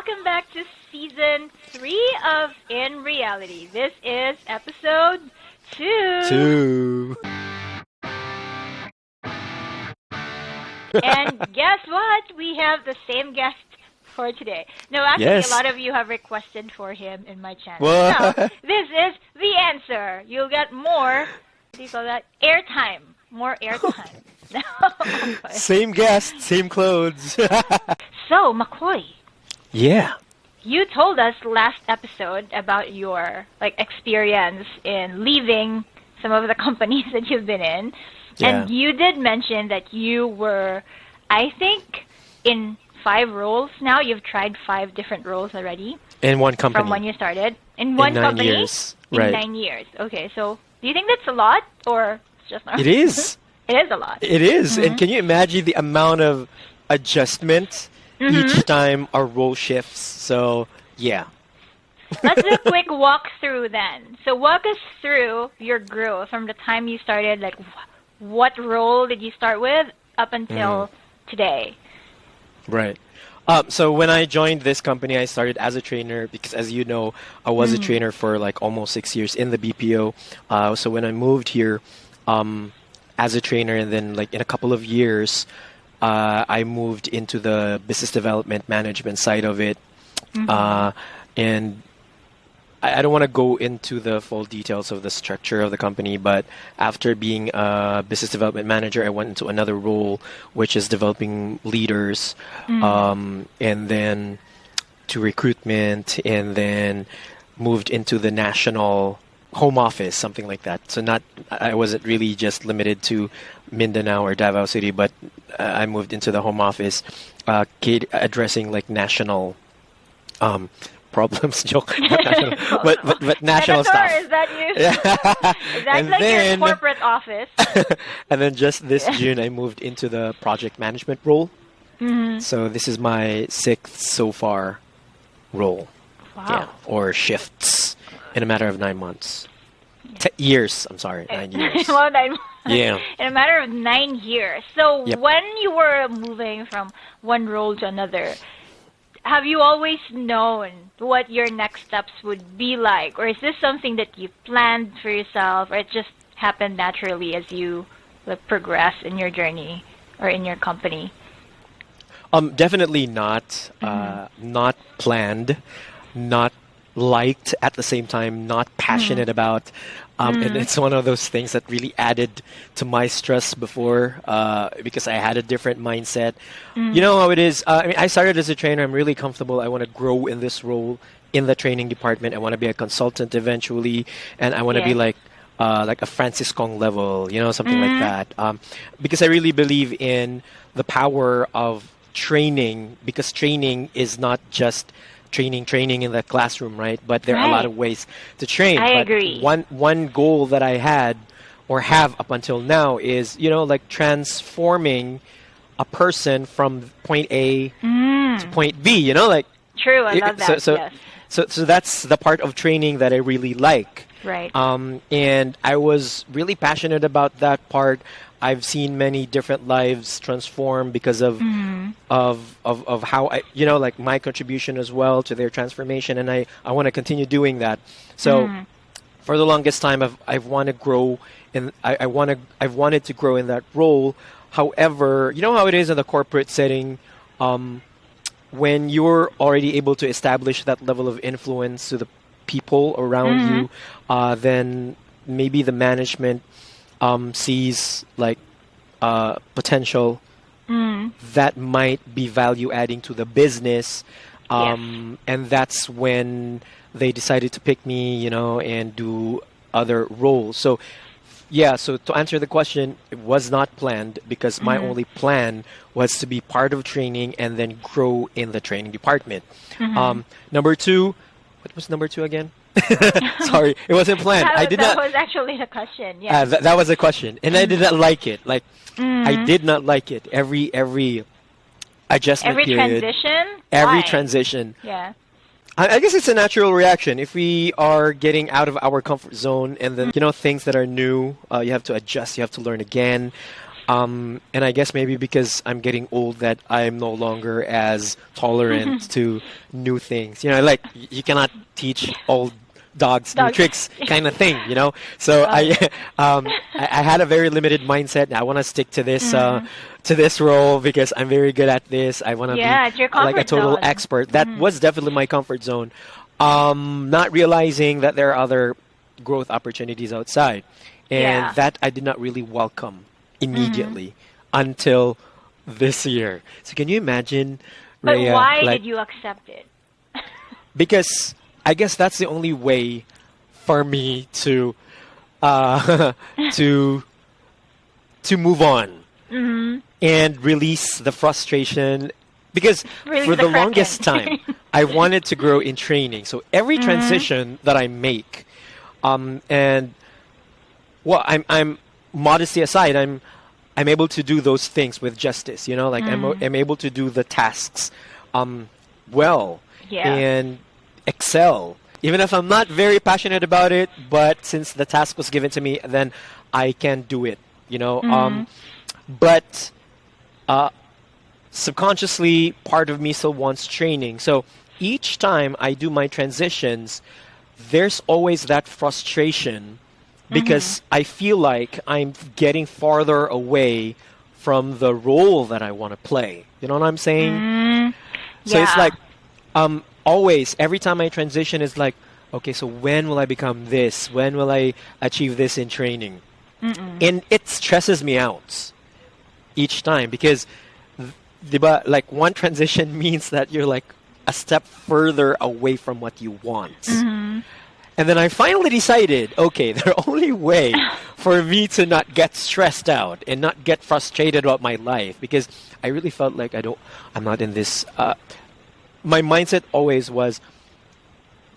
welcome back to Season 3 of In Reality. This is Episode 2. And guess what? We have the same guest for today. No, actually, Yes. a lot of you have requested for him in my channel. What? Now, this is the answer. You'll get more, what do you call that? Airtime. More airtime. Same guest, same clothes. So, McCoy, Yeah. you told us last episode about your experience in leaving some of the companies that you've been in. Yeah. And you did mention that you were, I think, in 5 roles now. You've tried 5 different roles already. In one company. From when you started. In one 9 company? years. In Right. 9 years. Okay, so do you think that's a lot or it's just not? It is. It is a lot. It is. And can you imagine the amount of adjustment each time our role shifts? So, yeah. Let's do a quick walkthrough then. So walk us through your growth from the time you started, what role did you start with up until today? Right. So when I joined this company, I started as a trainer because, as you know, I was a trainer for almost 6 years in the BPO. So when I moved here as a trainer, and then in a couple of years, I moved into the business development management side of it. And I don't want to go into the full details of the structure of the company, but after being a business development manager, I went into another role, which is developing leaders, and then to recruitment, and then moved into the national home office, something like that. So I wasn't really just limited to Mindanao or Davao City, but I moved into the home office, addressing national problems. Joke, not national, but national Senator, stuff. is that you? Yeah. Is that your corporate office? And then just this June, I moved into the project management role. So this is my 6th so far role. Wow. Yeah, or shifts in a matter of 9 months. Years, I'm sorry, 9 years. Well, 9 months. Yeah. In a matter of 9 years. So Yep. when you were moving from one role to another, have you always known what your next steps would be like? Or is this something that you planned for yourself, or it just happened naturally as you progress in your journey or in your company? Definitely not. Not planned, not liked at the same time, not passionate about. And it's one of those things that really added to my stress before because I had a different mindset. You know how it is. I started as a trainer. I'm really comfortable. I want to grow in this role in the training department. I want to be a consultant eventually, and I want to be like a Francis Kong level, something like that. Because I really believe in the power of training, because training is not just training in the classroom, right? But there are a lot of ways to train. I But agree. One goal that I had or have up until now is, transforming a person from point A to point B, True, I love that, yes. So that's the part of training that I really like. Right. And I was really passionate about that part. I've seen many different lives transform because of how I, my contribution as well to their transformation, and I want to continue doing that. So for the longest time, I've wanted to grow, and I've wanted to grow in that role. However, you know how it is in the corporate setting. When you're already able to establish that level of influence to the people around you, then maybe the management sees potential that might be value adding to the business, and that's when they decided to pick me, and do other roles. So to answer the question, it was not planned because my only plan was to be part of training and then grow in the training department. Number 2, what was number 2 again? Sorry, it wasn't planned. That was actually the question. Yeah. That was a question, and I did not like it. I did not like it. Every adjustment period, every transition. Yeah. I guess it's a natural reaction. If we are getting out of our comfort zone, and then things that are new, you have to adjust. You have to learn again. And I guess maybe because I'm getting old that I'm no longer as tolerant to new things. You know, like you cannot teach old dogs new Dogs. tricks kind of thing, you know? So I had a very limited mindset. I want to stick to this role because I'm very good at this. I want to Yeah, be it's your like a comfort total zone. expert. That was definitely my comfort zone. Not realizing that there are other growth opportunities outside. And Yeah. that I did not really welcome immediately until this year. So can you imagine, But Rhea, why like, did you accept it? because I guess that's the only way for me to uh, to to move on and release the frustration. Because Release for the the kraken. longest time, I wanted to grow in training. So every transition that I make, and well, I'm modesty aside, I'm able to do those things with justice. You know, like I'm able to do the tasks well Yeah. and excel. Even if I'm not very passionate about it, but since the task was given to me, then I can do it. You know, but subconsciously, part of me still wants training. So each time I do my transitions, there's always that frustration because I feel like I'm getting farther away from the role that I want to play. You know what I'm saying? So it's Yeah. like always, every time I transition, it's like, okay, so when will I become this? When will I achieve this in training? And it stresses me out each time because, diba, like one transition means that you're like a step further away from what you want. And then I finally decided, okay, the only way for me to not get stressed out and not get frustrated about my life, because I really felt like I'm not in this. My mindset always was,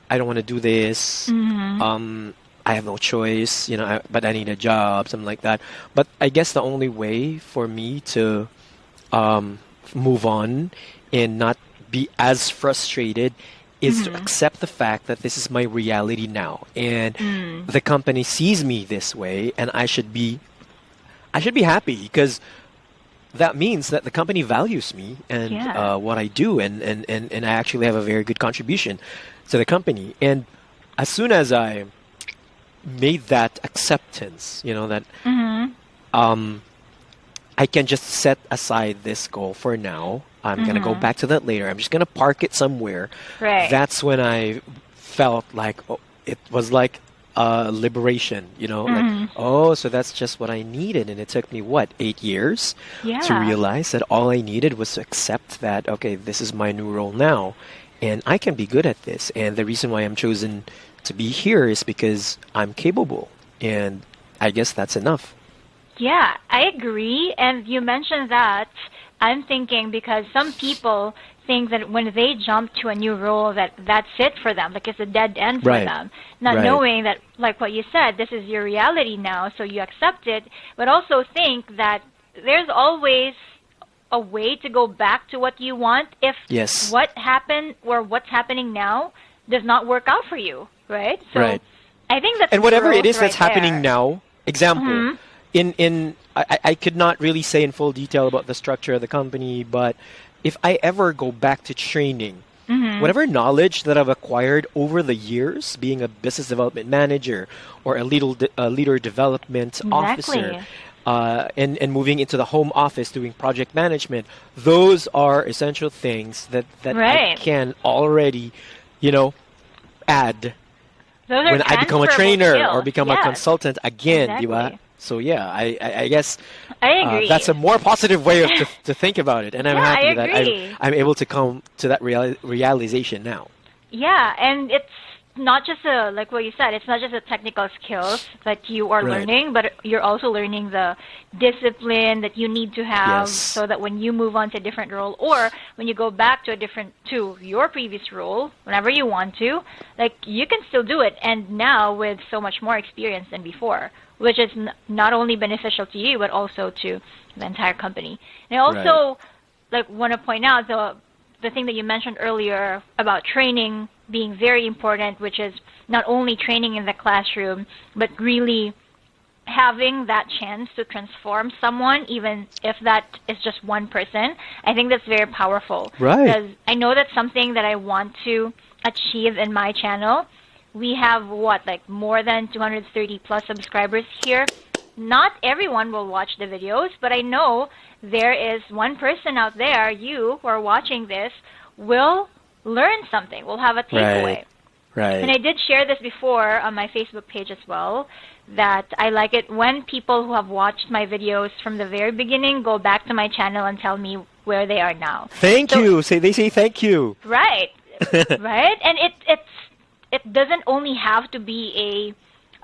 I don't want to do this. I have no choice, you know, but I need a job, something like that. But I guess the only way for me to move on and not be as frustrated is to accept the fact that this is my reality now, and the company sees me this way, and I should be happy because that means that the company values me and Yeah. what I do, and I actually have a very good contribution to the company. And as soon as I made that acceptance, you know, that I can just set aside this goal for now. I'm going to go back to that later. I'm just going to park it somewhere. Right. That's when I felt like it was like liberation, you know, like, oh, so that's just what I needed. And it took me, 8 years to Yeah. realize that all I needed was to accept that, okay, this is my new role now, and I can be good at this. And the reason why I'm chosen to be here is because I'm capable. And I guess that's enough. Yeah, I agree. And you mentioned that. I'm thinking because some people think that when they jump to a new role that that's it for them, like it's a dead end for Right. them. Not Right. knowing that, like what you said, this is your reality now, so you accept it, but also think that there's always a way to go back to what you want if Yes. what happened or what's happening now does not work out for you, right? So Right. I think that's And whatever it growth is that's right happening there. now, example, I could not really say in full detail about the structure of the company, but if I ever go back to training, whatever knowledge that I've acquired over the years, being a business development manager or a leader development officer, and moving into the home office doing project management, those are essential things that I Right. can already, you know, add Those are when I become a transferable trainer or skills. become a Yes. consultant again, di ba? Exactly. So yeah, I guess I agree. that's a more positive way to think about it, and I'm Yeah, I happy that agree. I'm able to come to that realization now. Yeah, and it's not just like what you said, it's not just the technical skills that you are Right. learning, but you're also learning the discipline that you need to have Yes. so that when you move on to a different role or when you go back to your previous role, whenever you want to, like you can still do it, and now with so much more experience than before, which is not only beneficial to you but also to the entire company. And I also like want to point out the thing that you mentioned earlier about training being very important, which is not only training in the classroom, but really having that chance to transform someone, even if that is just one person, I think that's very powerful. Right. Because I know that's something that I want to achieve in my channel. We have, like more than 230 plus subscribers here. Not everyone will watch the videos, but I know there is one person out there, you who are watching this, will learn something, will have a takeaway. Right. And I did share this before on my Facebook page as well, that I like it when people who have watched my videos from the very beginning go back to my channel and tell me where they are now. Thank you. They say thank you. Right. Right? And it doesn't only have to be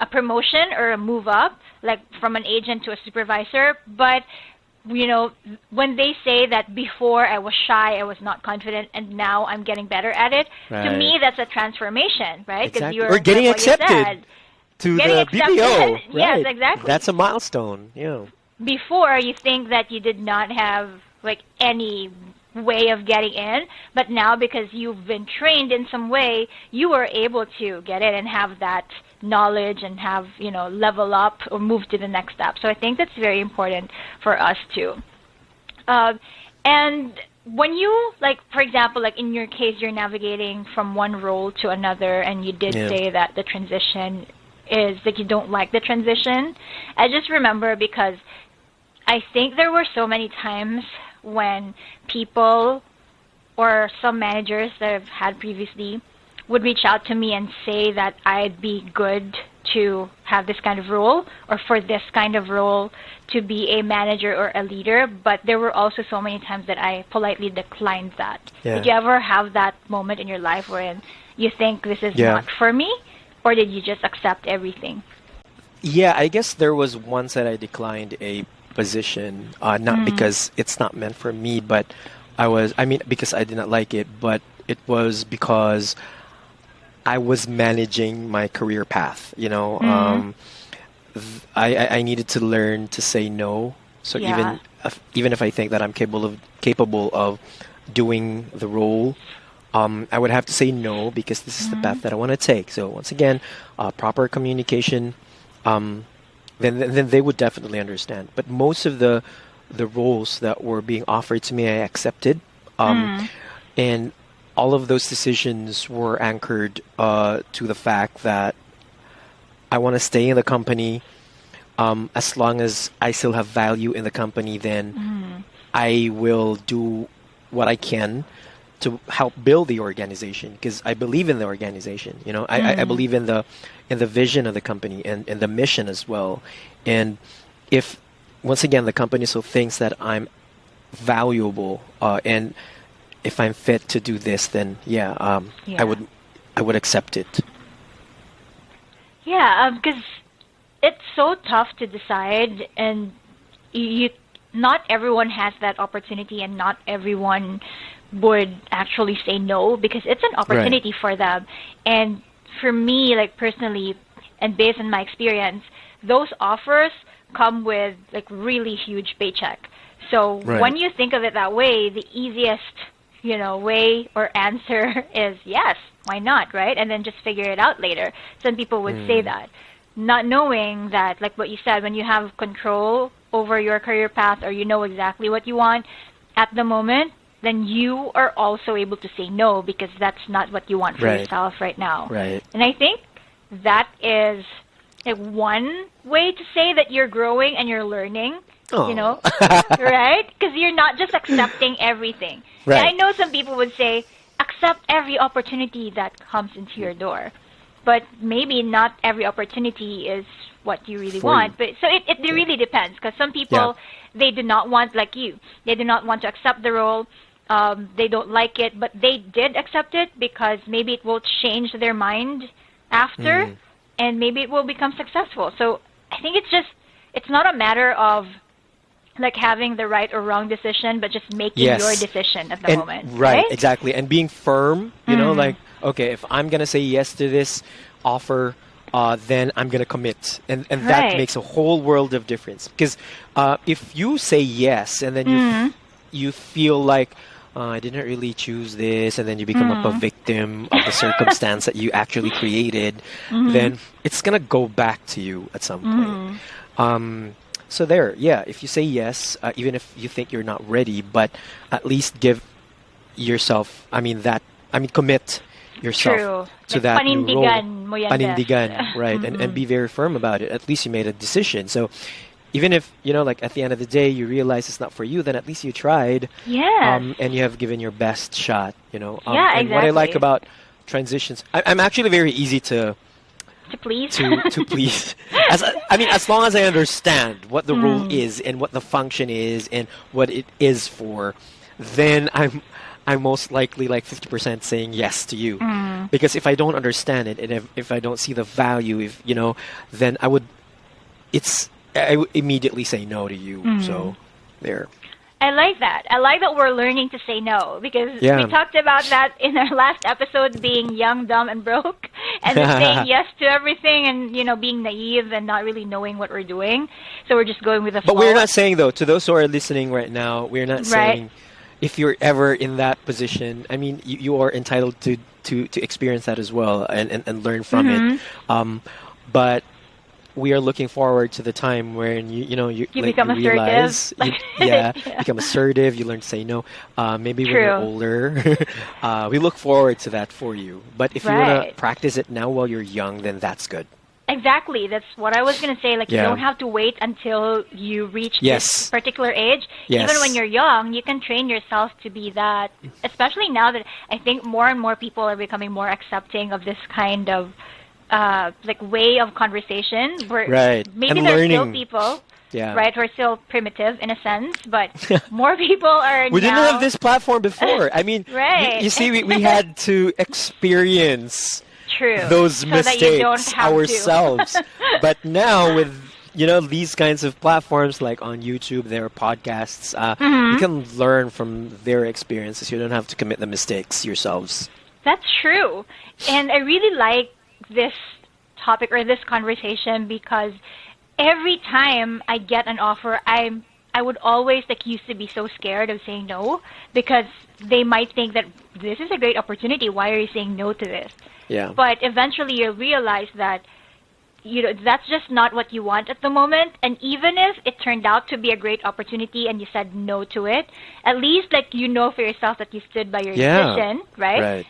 a promotion or a move up, like from an agent to a supervisor, but when they say that before I was shy, I was not confident, and now I'm getting better at it, to me that's a transformation, right? Exactly. Or getting accepted to the BPO. Right. Yes, exactly. That's a milestone. Yeah. Before, you think that you did not have like any way of getting in, but now because you've been trained in some way, you are able to get in and have that knowledge and have, level up or move to the next step. So I think that's very important for us too. And when you, like, for example, like in your case, you're navigating from one role to another, and you did say that the transition is like you don't like the transition. I just remember because I think there were so many times when people or some managers that I've had previously would reach out to me and say that I'd be good to have this kind of role or for this kind of role to be a manager or a leader, but there were also so many times that I politely declined that. Yeah. Did you ever have that moment in your life wherein you think this is not for me, or did you just accept everything? Yeah, I guess there was once that I declined a position, not because it's not meant for me, but because I did not like it, but it was because I was managing my career path, I needed to learn to say no. So even if I think that I'm capable of doing the role, I would have to say no because this is the path that I want to take. So once again, proper communication, then they would definitely understand. But most of the roles that were being offered to me, I accepted, and all of those decisions were anchored to the fact that I want to stay in the company. As long as I still have value in the company, then I will do what I can to help build the organization because I believe in the organization. I believe in the vision of the company and the mission as well. And if once again the company still thinks that I'm valuable and if I'm fit to do this, then I would accept it. Yeah, because it's so tough to decide, and not everyone has that opportunity, and not everyone would actually say no because it's an opportunity for them. And for me, like personally, and based on my experience, those offers come with like really huge paycheck. So when you think of it that way, the easiest way or answer is yes, why not, right? And then just figure it out later. Some people would say that, not knowing that, like what you said, when you have control over your career path or you know exactly what you want at the moment, then you are also able to say no because that's not what you want for yourself right now. Right. And I think that is like one way to say that you're growing and you're learning. Right? Because you're not just accepting everything. Right. And I know some people would say, accept every opportunity that comes into your door. But maybe not every opportunity is what you really want. But so it really depends because some people, they do not want, like you, they do not want to accept the role. They don't like it, but they did accept it because maybe it will change their mind after and maybe it will become successful. So I think it's not a matter of like having the right or wrong decision, but just making your decision at the moment. Right, exactly. And being firm, like, okay, if I'm going to say yes to this offer, then I'm going to commit. And that makes a whole world of difference. Because if you say yes and then you feel like, I didn't really choose this, and then you become a victim of the circumstance that you actually created, then it's going to go back to you at some point. So there, yeah. If you say yes, even if you think you're not ready, but at least give yourself. Commit yourself True. to Like, that new role. panindigan mo yan, Beth. Panindigan, right? And be very firm about it. At least you made a decision. So even if like at the end of the day you realize it's not for you, then at least you tried. Yes. And you have given your best shot. Yeah, And what I like exactly. about transitions, I'm actually very easy to To please. to please. As long as I understand what the role is and what the function is and what it is for, then I'm most likely like 50% saying yes to you. Because if I don't understand it and if I don't see the value, then I would immediately say no to you. So there. I like that. I like that we're learning to say no, because Yeah. we talked about that in our last episode, being young, dumb, and broke, and then saying yes to everything, and being naive and not really knowing what we're doing. So we're just going with the flow. But we're not saying, though, to those who are listening right now, we're not saying if you're ever in that position. I mean, you are entitled to experience that as well and learn from it. But we are looking forward to the time when you become assertive. realize, become assertive. You learn to say no. Maybe when you're older, we look forward to that for you. But if you want to practice it now while you're young, then that's good. Exactly. That's what I was going to say. Like, you don't have to wait until you reach this particular age. Yes. Even when you're young, you can train yourself to be that, especially now that I think more and more people are becoming more accepting of this kind of way of conversation. Where maybe And there's learning. still people, Yeah. right, who are still primitive in a sense, but more people are We now... didn't have this platform before. I mean, Right. you see, we had to experience True. those So that you don't mistakes have to. ourselves. But now with these kinds of platforms, like on YouTube, there are podcasts. You can learn from their experiences. You don't have to commit the mistakes yourselves. That's true. And I really like this topic or this conversation, because every time I get an offer, I would always used to be so scared of saying no, because they might think that this is a great opportunity. Why are you saying no to this? Yeah. But eventually you realize that that's just not what you want at the moment. And even if it turned out to be a great opportunity and you said no to it, at least for yourself that you stood by your decision, right? Right.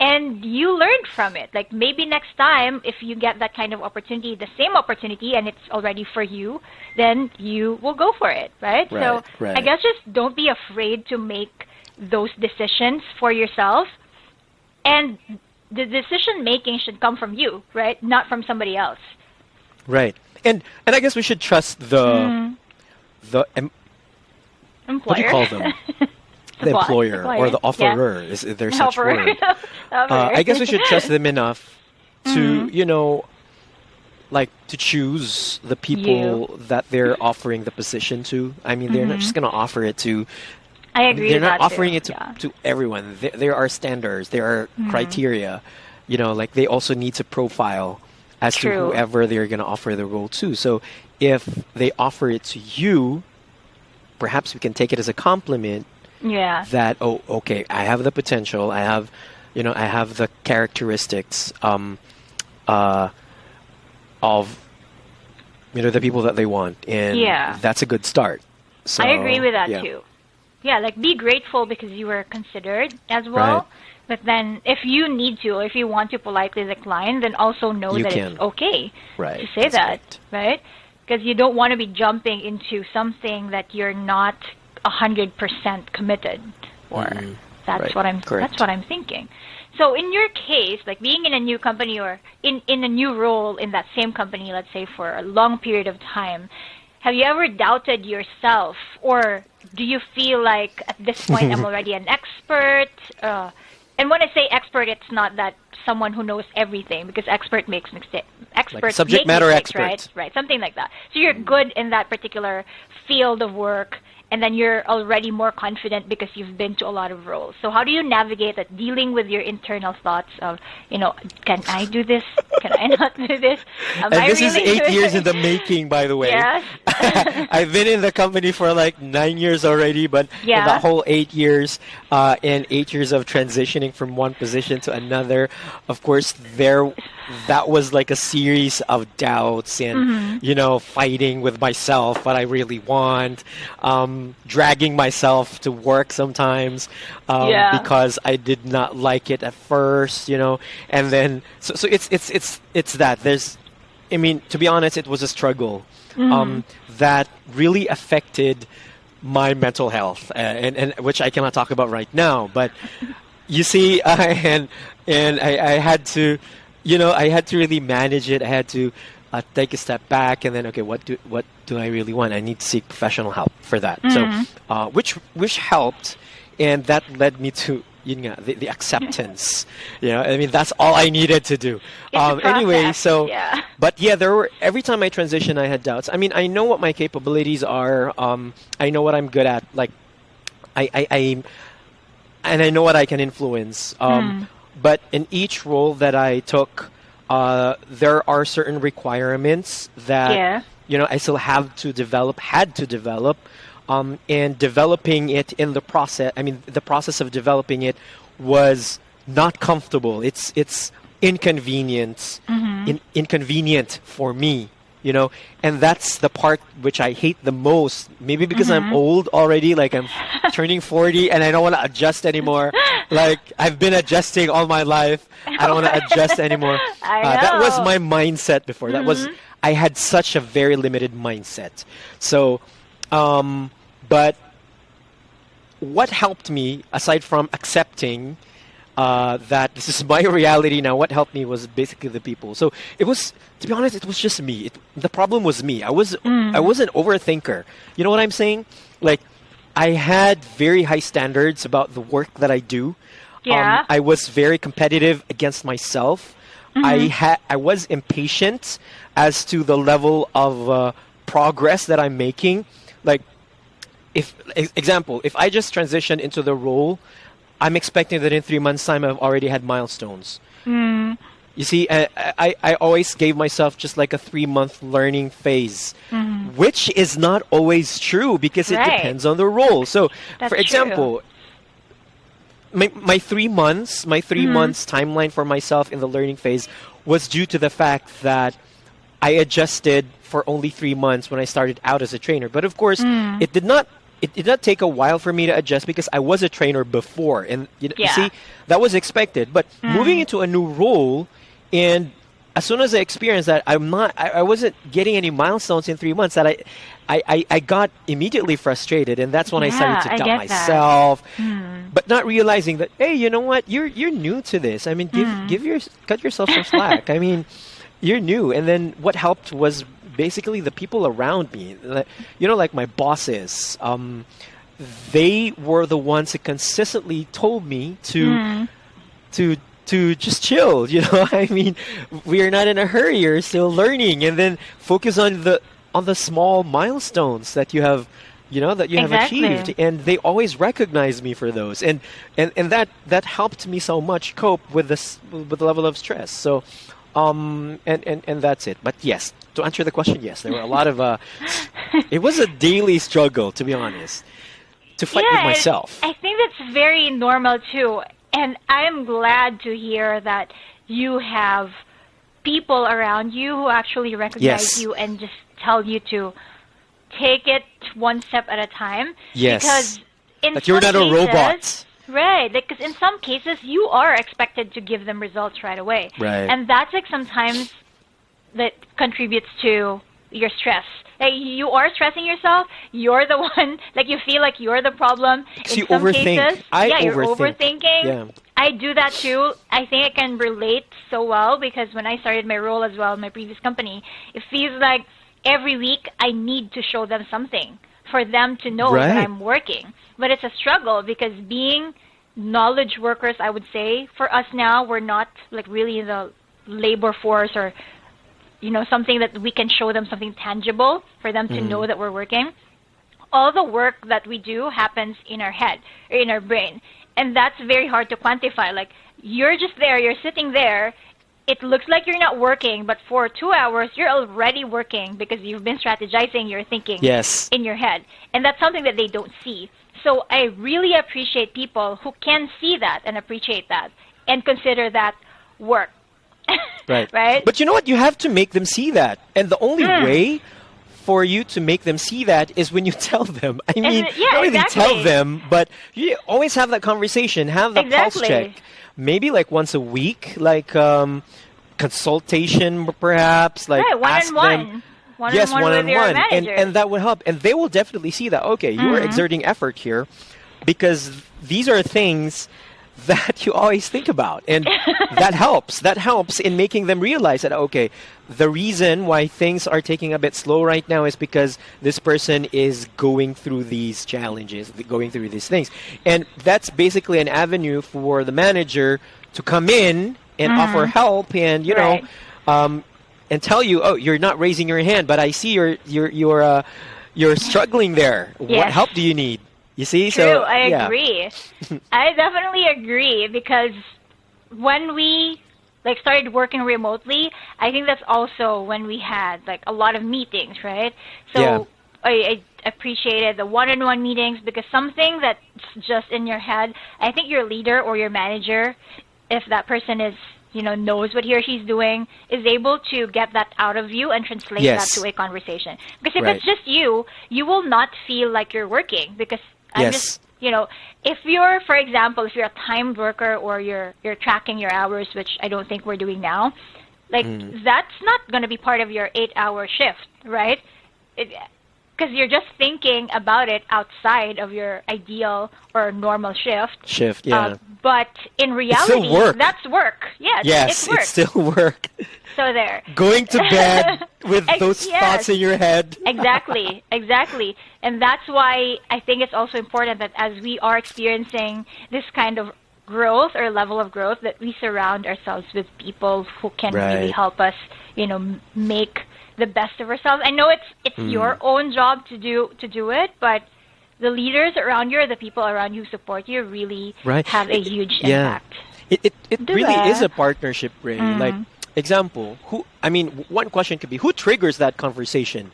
And you learned from it. Like, maybe next time, if you get that kind of opportunity, the same opportunity, and it's already for you, then you will go for it, right? So I guess just don't be afraid to make those decisions for yourself. And the decision-making should come from you, right? Not from somebody else. Right. And I guess we should trust the Employer. what do you call them? The employer or the offerer. Is there such word? I guess we should trust them enough to, to choose the people that they're offering the position to. I mean, they're not just going to offer it to... I agree They're with not that offering too. it to everyone. There are standards. There are criteria. They also need to profile as to whoever they're going to offer the role to. So if they offer it to you, perhaps we can take it as a compliment. Yeah. That okay, I have the potential. I have the characteristics of the people that they want, and that's a good start. So I agree with that too. Yeah, be grateful because you were considered as well. Right. But then, if you need to, or if you want to politely decline, then also know that it's okay to say that, right? Because you don't want to be jumping into something that you're not 100% committed for. That's what I'm thinking. So in your case, being in a new company or in a new role in that same company, let's say for a long period of time, have you ever doubted yourself, or do you feel like at this point I'm already an expert? And when I say expert, it's not that someone who knows everything, because expert makes mistakes. Experts subject make matter mistakes, expert. right? Something like that. So you're good in that particular field of work, and then you're already more confident because you've been to a lot of roles. So how do you navigate that, dealing with your internal thoughts of, can I do this? Can I not do this? And this is 8 years in the making, by the way. Yes. I've been in the company for 9 years already, but the whole 8 years and 8 years of transitioning from one position to another, of course, there that was like a series of doubts and, fighting with myself, what I really want, dragging myself to work sometimes, because I did not like it at first, and then, so it's that. To be honest, it was a struggle, that really affected my mental health, and which I cannot talk about right now, but you see, and I had to, I had to really manage it. I had to take a step back, and then, okay, what do I really want? I need to seek professional help for that. So, which helped, and that led me to the acceptance. That's all I needed to do. Anyway, so but yeah, every time I transition, I had doubts. I know what my capabilities are. I know what I'm good at. Like, and I know what I can influence. But in each role that I took, there are certain requirements that I still had to develop, and developing it in the process. The process of developing it was not comfortable. It's inconvenient, inconvenient for me. And that's the part which I hate the most. Maybe because I'm old already, like I'm turning 40 and I don't want to adjust anymore. Like, I've been adjusting all my life. I don't want to adjust anymore. That was my mindset before. I had such a very limited mindset. So, but what helped me, aside from accepting that this is my reality now, what helped me was basically the people. So it was, to be honest, it was just me. The problem was me. I was an overthinker. You know what I'm saying? Like, I had very high standards about the work that I do. I was very competitive against myself. I was impatient as to the level of progress that I'm making. Like, if I just transition into the role, I'm expecting that in 3 months' time I've already had milestones. You see, I always gave myself just like a 3-month learning phase, which is not always true because it depends on the role. So, for example, my 3 months, timeline for myself in the learning phase was due to the fact that I adjusted for only 3 months when I started out as a trainer. But of course, it did not take a while for me to adjust because I was a trainer before. And you see, that was expected. But moving into a new role, and as soon as I experienced that I wasn't getting any milestones in 3 months, that I got immediately frustrated, and that's when I started to doubt myself. But not realizing that, hey, you know what? You're new to this. Cut yourself some slack. You're new. And then what helped was basically the people around me. Like my bosses. They were the ones who consistently told me to just chill. We are not in a hurry. You're still learning, and then focus on the small milestones that you have. That you have achieved, and they always recognize me for those, and that helped me so much cope with the level of stress. So, and that's it. But yes, to answer the question, yes, there were a lot of it was a daily struggle, to be honest, to fight with myself. I think that's very normal too, and I'm glad to hear that you have people around you who actually recognize you and just tell you to take it one step at a time. Yes. Because you're not a robot. Right. Because in some cases, you are expected to give them results right away. Right. And that's sometimes that contributes to your stress. Like, you are stressing yourself. You're the one, you feel like you're the problem. In some cases, you're overthinking. Yeah. I do that too. I think I can relate so well because when I started my role as well in my previous company, it feels like every week I need to show them something for them to know that I'm working. But it's a struggle because being knowledge workers, I would say, for us now, we're not really the labor force or, something that we can show them something tangible for them to know that we're working. All the work that we do happens in our head or in our brain. And that's very hard to quantify. Like, you're just there, you're sitting there. It looks like you're not working, but for 2 hours, you're already working because you've been strategizing, you're thinking in your head. And that's something that they don't see. So I really appreciate people who can see that and appreciate that and consider that work. Right. Right? But you know what? You have to make them see that. And the only way for you to make them see that is when you tell them. I mean, yeah, not really exactly. tell them, but you always have that conversation, have that pulse Exactly. check. Maybe like once a week, like consultation perhaps, like Right, ask them. One Yes, on one with your one-on-one. manager. And that would help. And they will definitely see that, okay, you are exerting effort here because these are things that you always think about. And that helps. That helps in making them realize that, okay, the reason why things are taking a bit slow right now is because this person is going through these challenges, going through these things. And that's basically an avenue for the manager to come in and offer help and, you Right. know, and tell you, oh, you're not raising your hand, but I see you're struggling there. What Yes. help do you need? You see? True, So, I yeah. agree. I definitely agree because when we like started working remotely, I think that's also when we had like a lot of meetings, right? So Yeah. I appreciated the one-on-one meetings because something that's just in your head, I think your leader or your manager, if that person is, you know, knows what he or she's doing, is able to get that out of you and translate Yes. that to a conversation. Because if Right. it's just you will not feel like you're working because I'm Yes. just, you know, if you're, for example, if you're a timed worker or you're tracking your hours, which I don't think we're doing now, like that's not going to be part of your 8-hour shift, right? Because you're just thinking about it outside of your ideal or normal shift. Yeah. But in reality, still work. that's work. Yeah, Yes, it's work. it's still work. So there. Going to bed with those Yes. thoughts in your head. Exactly. And that's why I think it's also important that as we are experiencing this kind of growth or level of growth, that we surround ourselves with people who can really Right. help us, you know, make the best of ourselves. I know it's your own job to do it, but the leaders around you or the people around you who support you really Right. have a huge Yeah. impact. It Do really that. is a partnership, Ray. Like, example, one question could be, who triggers that conversation?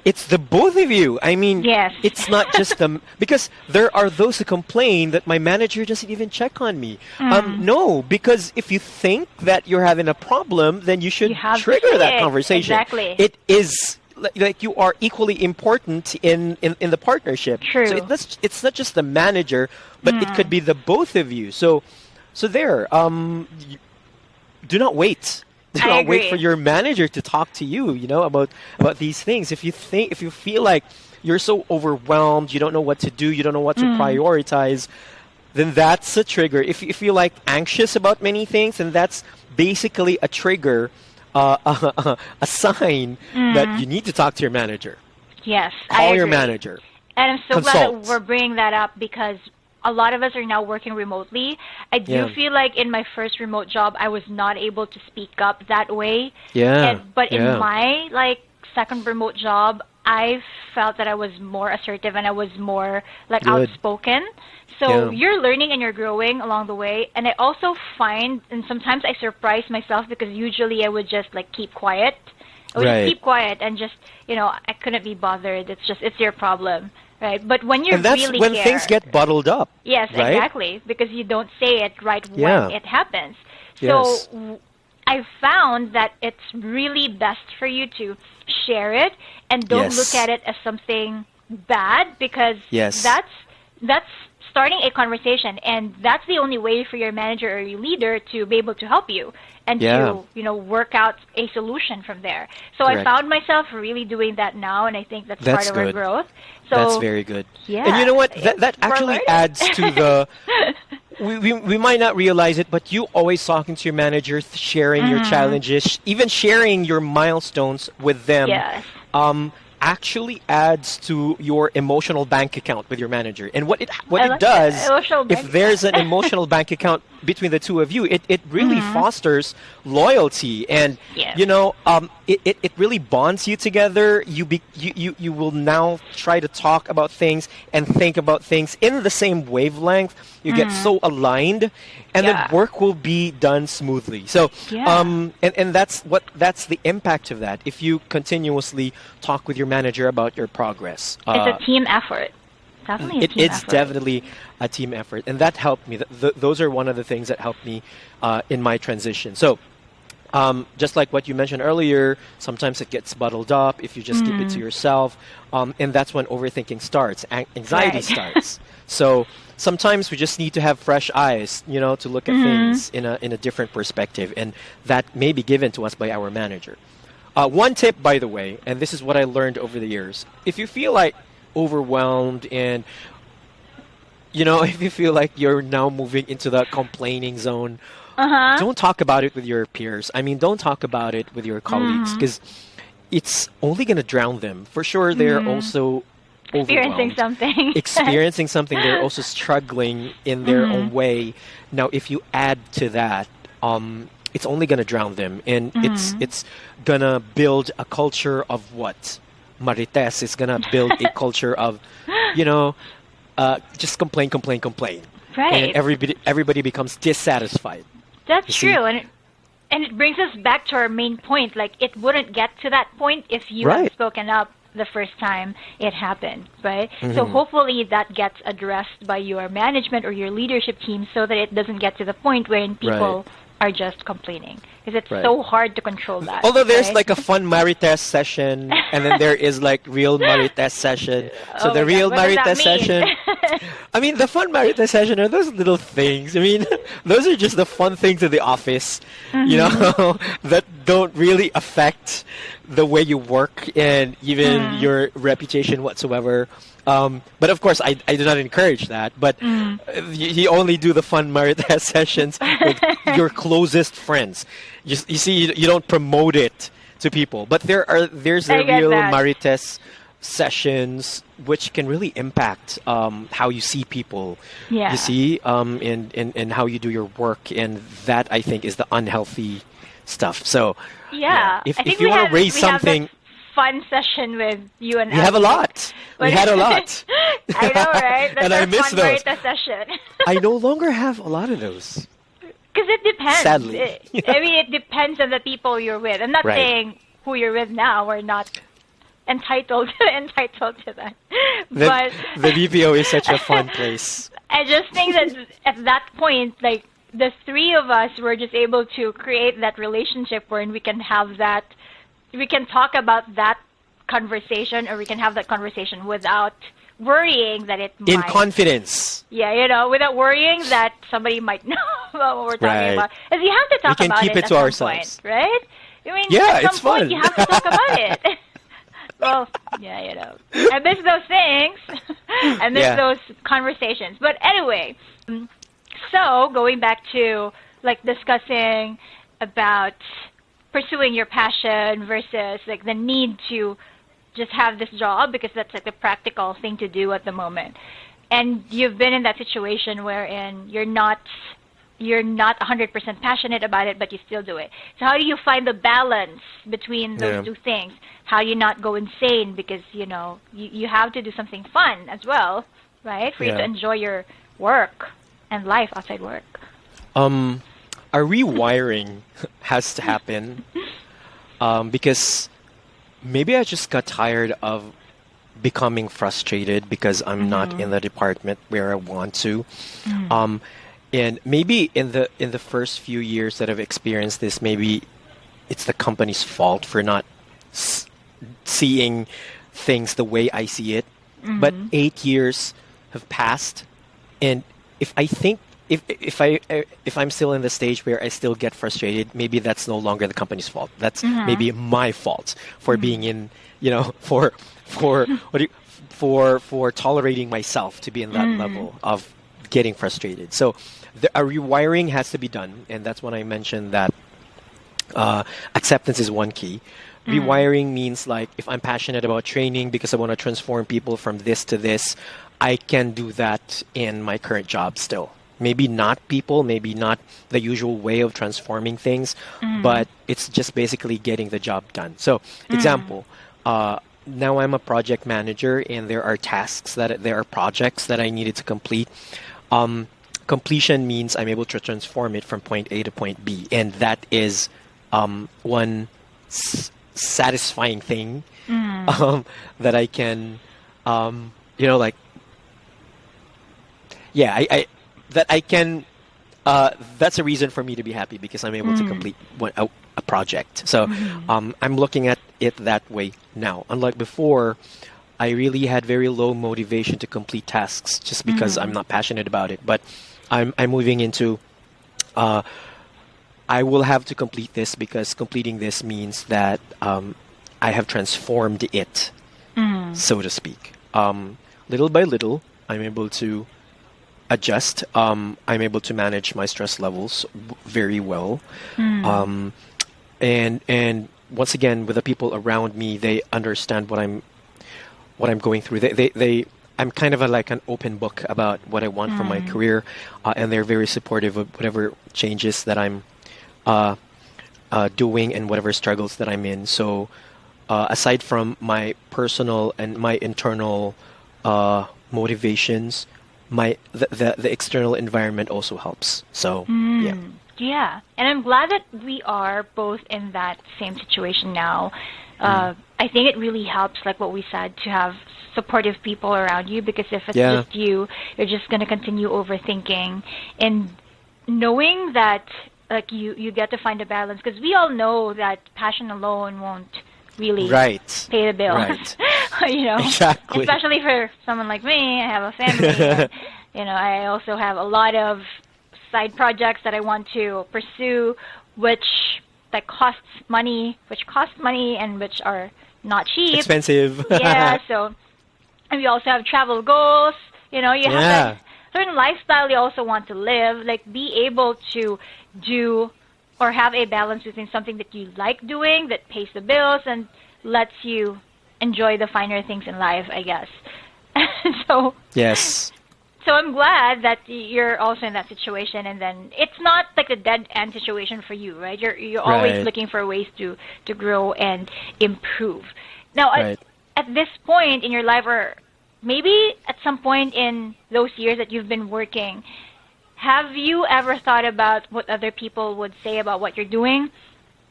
It's the both of you. I mean, Yes. it's not just them. Because there are those who complain that my manager doesn't even check on me. No, because if you think that you're having a problem, then you should You have to trigger say that it. conversation. Exactly. It is like you are equally important in the partnership. True. So it's not just the manager, but it could be the both of you. So there, do not wait. Do I not wait agree. for your manager to talk to you, you know, about these things. If you feel like you're so overwhelmed, you don't know what to do, you don't know what to prioritize, then that's a trigger. If you feel like anxious about many things, then that's basically a trigger, a sign that you need to talk to your manager. Yes, I Call your agree. manager. And I'm so glad Consult. that we're bringing that up because a lot of us are now working remotely. I do Yeah. feel like in my first remote job, I was not able to speak up that way. Yeah. But yeah. in my like second remote job, I felt that I was more assertive and I was more like Good. outspoken. So Yeah. you're learning and you're growing along the way. And I also find, and sometimes I surprise myself because usually I would just like keep quiet. I would Right. just keep quiet and just, you know, I couldn't be bothered. It's your problem. Right, but when you And that's really when care, things get bottled up. yes, right? exactly, because you don't say it right Yeah. when it happens. Yes. So I found that it's really best for you to share it and don't Yes. look at it as something bad because Yes. that's starting a conversation and that's the only way for your manager or your leader to be able to help you and Yeah. to, you know, work out a solution from there. So I Correct. found myself really doing that now and I think that's That's part of our good. growth. So That's very good. yeah, And you know what? That we're actually learning. adds to the. We might not realize it, but you always talking to your manager, sharing your challenges, even sharing your milestones with them. Yes. Actually adds to your emotional bank account with your manager. And what I it like does, that. Emotional bank if there's an emotional bank account between the two of you, it really fosters loyalty, and Yes. you know, it really bonds you together. You will now try to talk about things and think about things in the same wavelength. You get so aligned, and Yeah. then work will be done smoothly. So, Yeah. and that's the impact of that. If you continuously talk with your manager about your progress, It's a team effort. Definitely a team it's effort. definitely a team effort, and that helped me. Those are one of the things that helped me in my transition. So, Just like what you mentioned earlier, sometimes it gets bottled up if you just keep it to yourself. And that's when overthinking starts, anxiety Right. starts. So sometimes we just need to have fresh eyes, to look at things in a different perspective. And that may be given to us by our manager. One tip, by the way, and this is what I learned over the years. If you feel like overwhelmed and if you feel like you're now moving into the complaining zone, Uh-huh. don't talk about it with your peers. I mean, don't talk about it with your colleagues because it's only going to drown them. For sure, they're also Experiencing overwhelmed, something. experiencing something. They're also struggling in their own way. Now, if you add to that, it's only going to drown them, and it's going to build a culture of what? Marites. It's going to build a culture of, just complain, complain, complain. Right. And everybody becomes dissatisfied. That's You see? true, and it brings us back to our main point. Like, it wouldn't get to that point if you had Right. spoken up the first time it happened, right? So hopefully that gets addressed by your management or your leadership team so that it doesn't get to the point wherein people are just complaining. Because it's Right. so hard to control that. Although there's right? like a fun Marites session, and then there is like real Marites session. So Oh the my God, real what does that Marites mean? session, I mean, the fun Marites session are those little things. I mean, those are just the fun things of the office, that don't really affect the way you work and even your reputation whatsoever. But of course, I do not encourage that. But you only do the fun Marites sessions with your closest friends. You see, you don't promote it to people. But there's I a get real that. Marites sessions which can really impact how you see people. Yeah. You see, and how you do your work, and that I think is the unhealthy stuff. So Yeah. if I think you we want have- to raise we have something. that fun session with you and We have a Abby. lot. We But- had a lot. I know, right? That's And our I miss fun those. Marita session. I no longer have a lot of those. Because it depends. Sadly. I mean, it depends on the people you're with. I'm not Right. saying who you're with now. We're not entitled to that. The, But the BPO is such a fun place. I just think that at that point, like, the three of us were just able to create that relationship wherein we can have that, we can talk about that conversation, or we can have that conversation without worrying that it In might. confidence. Yeah, without worrying that somebody might know about what we're talking Right. about. Because you have to talk We can about keep it at to some ourselves. point, right? I mean, Yeah, at some it's point fun. you have to talk about it. Well, yeah, I miss those things. I miss Yeah. those conversations. But anyway, so going back to like discussing about pursuing your passion versus like the need to just have this job because that's like the practical thing to do at the moment. And you've been in that situation wherein you're not 100% passionate about it, but you still do it. So how do you find the balance between those Yeah. two things? How do you not go insane because, you have to do something fun as well, right? For you to Yeah. enjoy your work and life outside work. A rewiring has to happen because maybe I just got tired of becoming frustrated because I'm not in the department where I want to. And maybe in the first few years that I've experienced this, maybe it's the company's fault for not seeing things the way I see it. But 8 years have passed, and if I'm still in the stage where I still get frustrated, maybe that's no longer the company's fault. That's maybe my fault for being in, for tolerating myself to be in that level of getting frustrated. So a rewiring has to be done, and that's when I mentioned that acceptance is one key. Rewiring means like if I'm passionate about training because I want to transform people from this to this, I can do that in my current job still. Maybe not people, maybe not the usual way of transforming things, but it's just basically getting the job done. So, example, now I'm a project manager and there are projects that I needed to complete. Completion means I'm able to transform it from point A to point B, and that is one satisfying thing that I can, that I can that's a reason for me to be happy because I'm able to complete a project. So I'm looking at it that way now. Unlike before, I really had very low motivation to complete tasks just because I'm not passionate about it. But I'm moving into I will have to complete this because completing this means that I have transformed it, so to speak. Little by little, I'm able to adjust. I'm able to manage my stress levels very well. And once again, with the people around me, they understand what I'm going through. I'm kind of like an open book about what I want from my career, and they're very supportive of whatever changes that I'm doing and whatever struggles that I'm in. So aside from my personal and my internal motivations, the external environment also helps. So yeah. Yeah, and I'm glad that we are both in that same situation now. I think it really helps, like what we said, to have supportive people around you, because if it's just you're just going to continue overthinking, and knowing that like you get to find a balance, because we all know that passion alone won't really pay the bills. You know, exactly. Especially for someone like me, I have a family. And, you know, I also have a lot of side projects that I want to pursue, which costs money, and which are not cheap. Expensive. Yeah, so, and we also have travel goals. You know, you have that certain lifestyle you also want to live, like be able to do or have a balance between something that you like doing, that pays the bills, and lets you enjoy the finer things in life, I guess. So yes. So I'm glad that you're also in that situation, and then it's not like a dead end situation for you, right? You're always looking for ways to grow and improve. Now, at this point in your life, or maybe at some point in those years that you've been working, have you ever thought about what other people would say about what you're doing?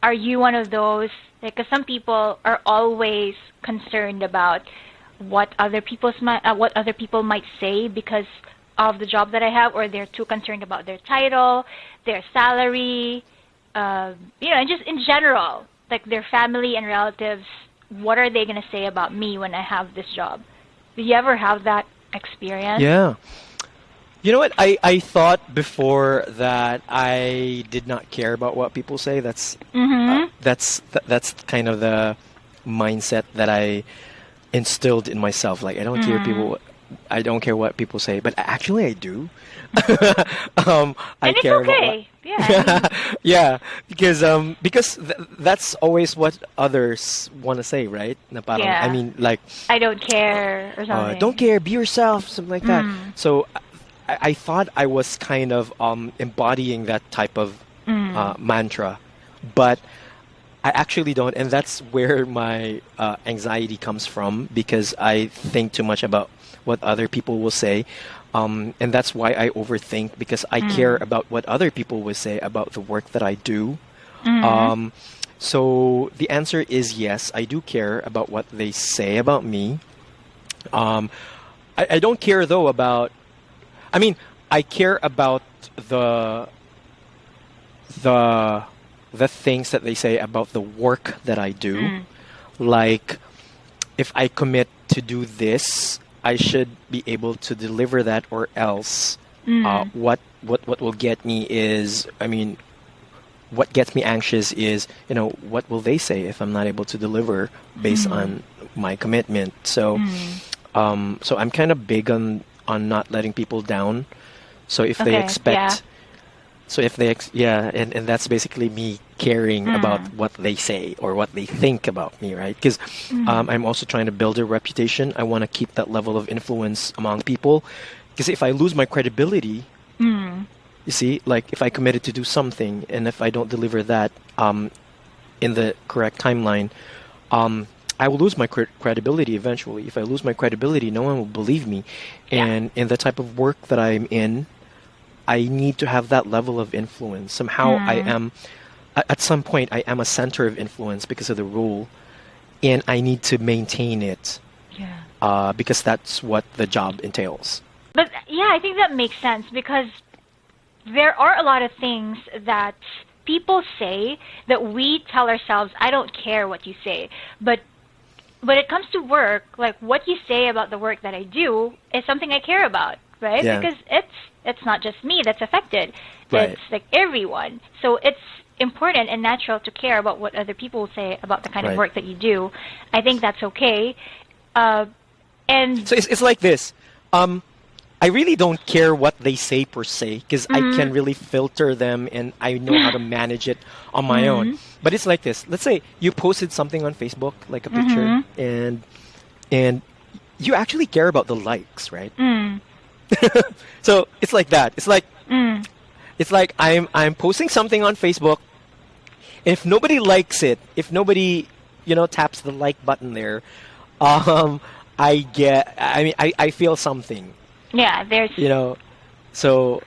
Are you one of those? Because some people are always concerned about what other people might say because of the job that I have, or they're too concerned about their title, their salary, you know, just in general, like their family and relatives. What are they going to say about me when I have this job? Do you ever have that experience? Yeah. You know what? I thought before that I did not care about what people say. That's kind of the mindset that I instilled in myself. Like I don't care what people say, but actually I do. I and care it's okay. Yeah, because that's always what others want to say, right? Na parang, I mean, like I don't care or something. Don't care, be yourself, something like that. So I thought I was kind of embodying that type of mantra, but I actually don't, and that's where my anxiety comes from, because I think too much about what other people will say, and that's why I overthink, because I care about what other people will say about the work that I do. So the answer is yes, I do care about what they say about me. I don't care though about, I mean, I care about the things that they say about the work that I do. Like, if I commit to do this, I should be able to deliver that, or else what will get me is, I mean, what gets me anxious is, you know, what will they say if I'm not able to deliver based on my commitment. So so I'm kind of big on not letting people down. So if they expect So if they, and that's basically me caring about what they say or what they think about me, right? Because I'm also trying to build a reputation. I want to keep that level of influence among people. Because if I lose my credibility, you see, like if I committed to do something and if I don't deliver that in the correct timeline, I will lose my credibility eventually. If I lose my credibility, no one will believe me. And in the type of work that I'm in, I need to have that level of influence. Somehow I am, at some point, I am a center of influence because of the role, and I need to maintain it because that's what the job entails. But yeah, I think that makes sense, because there are a lot of things that people say that we tell ourselves, I don't care what you say. But when it comes to work, like what you say about the work that I do is something I care about, right? Yeah. Because it's not just me that's affected. Right. It's like everyone. So it's important and natural to care about what other people say about the kind Right. of work that you do. I think that's okay. And So it's like this. I really don't care what they say per se because I can really filter them and I know how to manage it on my own. But it's like this. Let's say you posted something on Facebook, like a picture, and you actually care about the likes, right? So it's like that. It's like I'm posting something on Facebook. If nobody likes it, if nobody taps the like button there, I feel something. yeah, there's So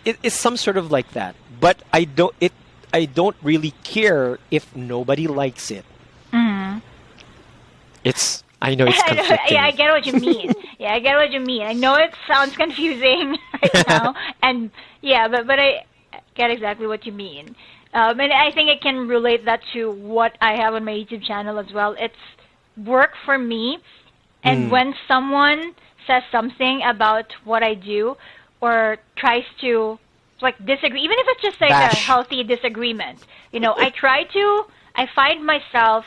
it's some sort of like that. But I don't really care if nobody likes it. I know it's conflicting. yeah, I get what you mean. Yeah, I get what you mean. I know it sounds confusing right now, and yeah, but I get exactly what you mean. And I think I can relate that to what I have on my YouTube channel as well. It's work for me, and when someone says something about what I do or tries to like disagree, even if it's just like a healthy disagreement, I find myself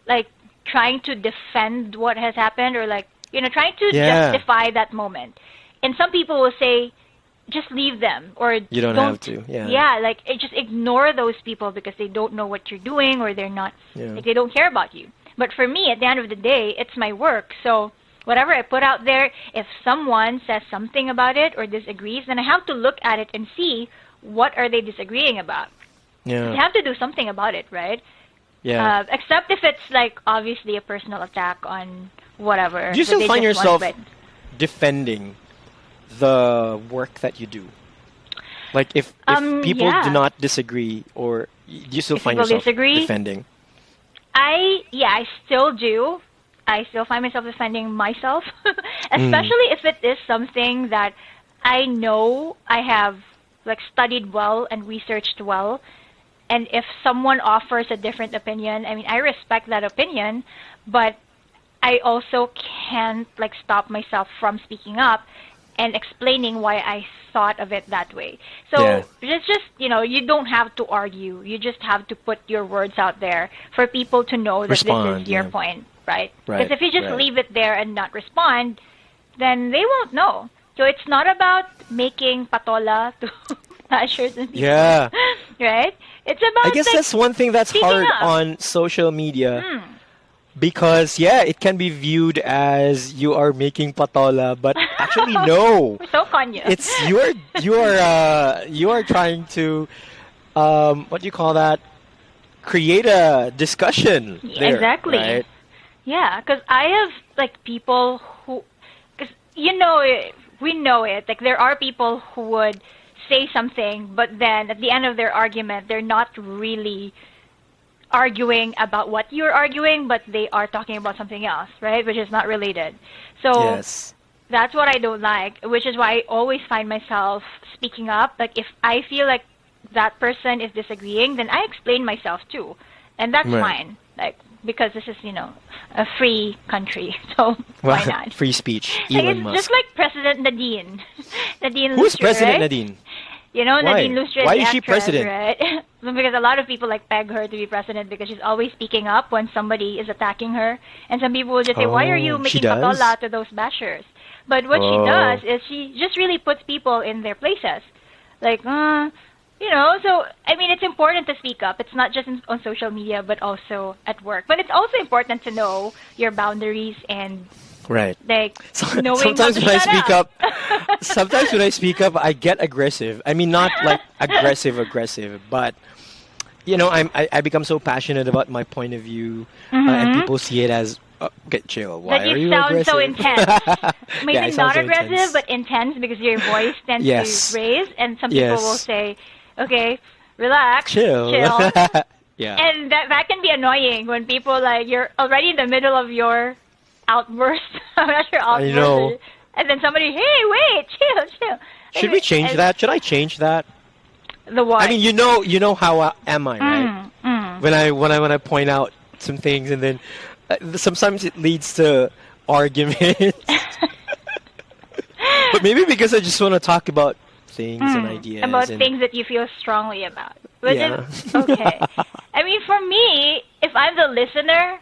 like trying to defend what has happened or like, trying to justify that moment. And some people will say, just leave them or you don't have to. Yeah, like just ignore those people because they don't know what you're doing or they're not, like they don't care about you. But for me, at the end of the day, it's my work. So whatever I put out there, if someone says something about it or disagrees, then I have to look at it and see what are they disagreeing about. Yeah. You have to do something about it, right? Yeah. Except if it's like obviously a personal attack on whatever. Do you still that they find just yourself want, defending the work that you do? Like if people do not disagree, or do you still find people yourself disagree? defending? I still do. I still find myself defending myself, especially if it is something that I know I have like studied well and researched well. And if someone offers a different opinion, I mean, I respect that opinion, but I also can't like stop myself from speaking up and explaining why I thought of it that way. So it's just, you don't have to argue. You just have to put your words out there for people to know that this is your point, right? Because if you just leave it there and not respond, then they won't know. So it's not about making patola to bashers and people. Yeah. Right? It's about I guess like, that's one thing that's hard up. on social media. Because it can be viewed as you are making patola, but actually no. We're so Kanya. It's you are trying to what do you call that? Create a discussion. There, exactly. Right? Yeah, because I have like people who, because we know it. Like there are people who would say something, but then at the end of their argument, they're not really arguing about what you're arguing, but they are talking about something else, right? Which is not related. So that's what I don't like, which is why I always find myself speaking up. Like if I feel like that person is disagreeing, then I explain myself too. And that's fine. Like because this is, a free country. So why not? Free speech. Like, Elon it's Musk. just like President Nadine. Nadine Who's Lustre, President right? Nadine? Nadine Lustre Why is is she actress, president? right? Because a lot of people like peg her to be president because she's always speaking up when somebody is attacking her. And some people will just say, why are you making patola to those bashers? But what she does is she just really puts people in their places. Like, so, I mean, it's important to speak up. It's not just on social media, but also at work. But it's also important to know your boundaries and right. Like knowing sometimes when I speak up. sometimes when I speak up, I get aggressive. I mean, not like aggressive, but I become so passionate about my point of view, and people see it as get chill. Why that are you sound aggressive? so intense. Maybe not so aggressive, intense. but intense because your voice tends to raise, and some people will say, "Okay, relax, chill." Yeah. And that can be annoying when people like you're already in the middle of your outburst. I'm not sure outburst. I know. And then somebody, hey, wait, chill. Should we change that? Should I change that? The what? I mean, you know how am I, right? When I point out some things, and then sometimes it leads to arguments. But maybe because I just want to talk about things and ideas. About and, things that you feel strongly about. But Yeah. okay. I mean, for me, if I'm the listener,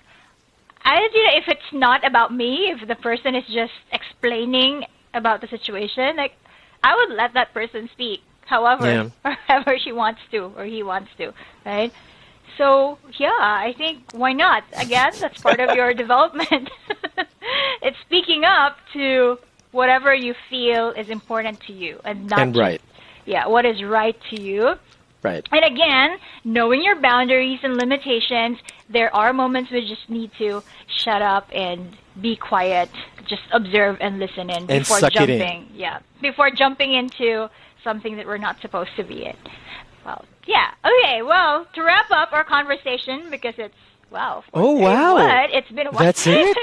if it's not about me, if the person is just explaining about the situation, like, I would let that person speak, however, or however she wants to, or he wants to, right? So, yeah, I think, why not? Again, that's part of your development. It's speaking up to whatever you feel is important to you, and not And right. what is right to you. Right. And again, knowing your boundaries and limitations, there are moments we just need to shut up and be quiet, just observe and listen in before suck it jumping. Yeah, before jumping into something that we're not supposed to be in. Well, yeah. Okay. Well, to wrap up our conversation, because it's Oh, wow. What? It's been a while. That's it?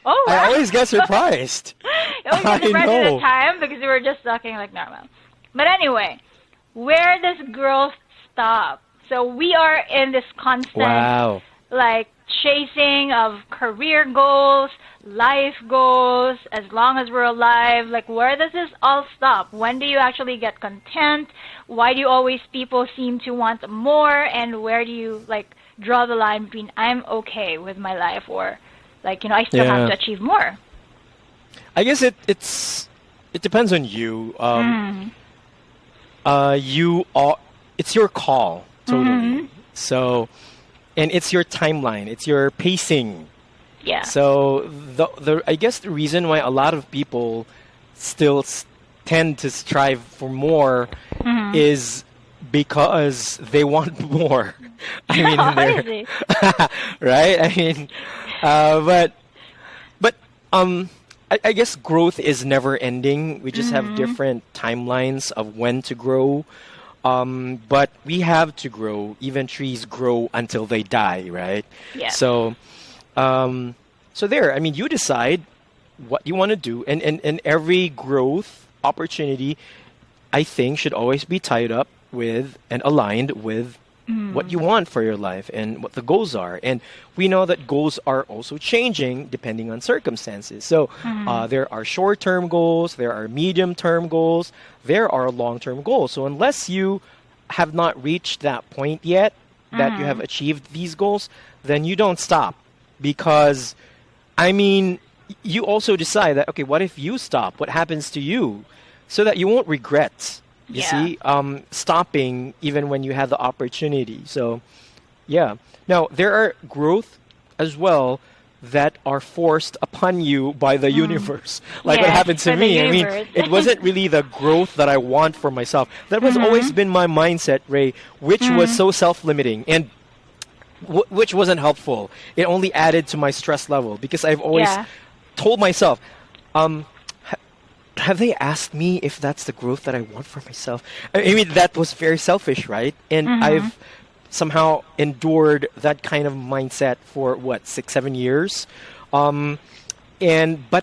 Oh, wow. I always get surprised. You always get surprised at the time because we were just talking like normal. But anyway, where does growth stop? So we are in this constant, like, chasing of career goals, life goals, as long as we're alive. Like, where does this all stop? When do you actually get content? Why do always people seem to want more? And where do you, like, draw the line between I'm okay with my life, or, like, I still have to achieve more? I guess it depends on you. It's your call, totally. So, and it's your timeline, it's your pacing. Yeah. So I guess the reason why a lot of people still tend to strive for more is because they want more. I mean, right? I mean, but I guess growth is never ending. We just have different timelines of when to grow. But we have to grow. Even trees grow until they die, right? Yeah. So there. I mean, you decide what you want to do, and every growth opportunity, I think, should always be tied up with and aligned with what you want for your life and what the goals are. And we know that goals are also changing depending on circumstances. So there are short-term goals, there are medium-term goals, there are long-term goals. So unless you have not reached that point yet that you have achieved these goals, then you don't stop. Because, I mean, you also decide that, okay, what if you stop? What happens to you? So that you won't regret. You see, stopping even when you have the opportunity. So, yeah. Now, there are growth as well that are forced upon you by the universe. Like what happened to me. I mean, it wasn't really the growth that I want for myself. That was always been my mindset, Ray, which was so self-limiting and which wasn't helpful. It only added to my stress level because I've always told myself, have they asked me if that's the growth that I want for myself? I mean, that was very selfish, right? And I've somehow endured that kind of mindset for, 6-7 years? But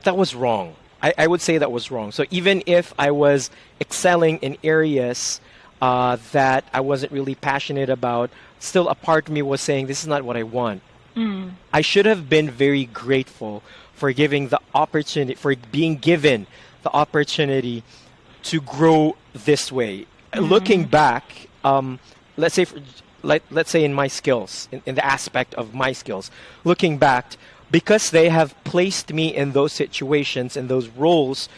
that was wrong. I would say that was wrong. So even if I was excelling in areas that I wasn't really passionate about, still a part of me was saying, this is not what I want. I should have been very grateful for giving the opportunity, for being given the opportunity to grow this way. Looking back, let's say in my skills, in the aspect of my skills, looking back, because they have placed me in those situations, in those roles,